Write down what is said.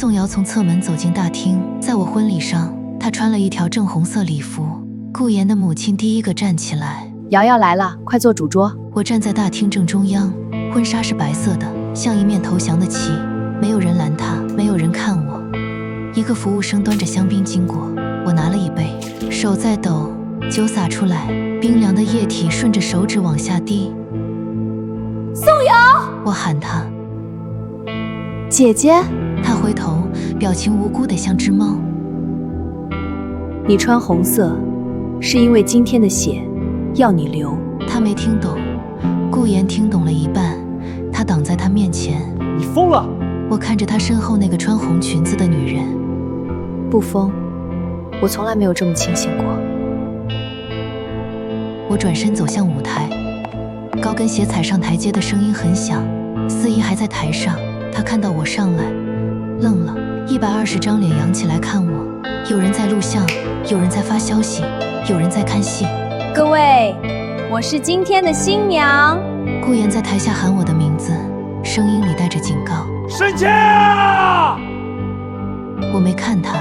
宋瑶从侧门走进大厅，在我婚礼上，她穿了一条正红色礼服。顾言的母亲第一个站起来：“瑶瑶来了，快坐主桌。”我站在大厅正中央，婚纱是白色的，像一面投降的旗。没有人拦她，没有人看我。一个服务生端着香槟经过，我拿了一杯，手在抖，酒洒出来，冰凉的液体顺着手指往下滴。宋瑶，我喊她。姐姐。她回头，表情无辜得像只猫。你穿红色，是因为今天的血要你留。她没听懂，顾言听懂了一半，她挡在她面前。你疯了！我看着她身后那个穿红裙子的女人。不疯，我从来没有这么清醒过。我转身走向舞台，高跟鞋踩上台阶的声音很响。司仪还在台上，她看到我上来，愣了，120张脸扬起来看我。有人在录像，有人在发消息，有人在看戏。各位，我是今天的新娘。顾言在台下喊我的名字，声音里带着警告。申倩！我没看他。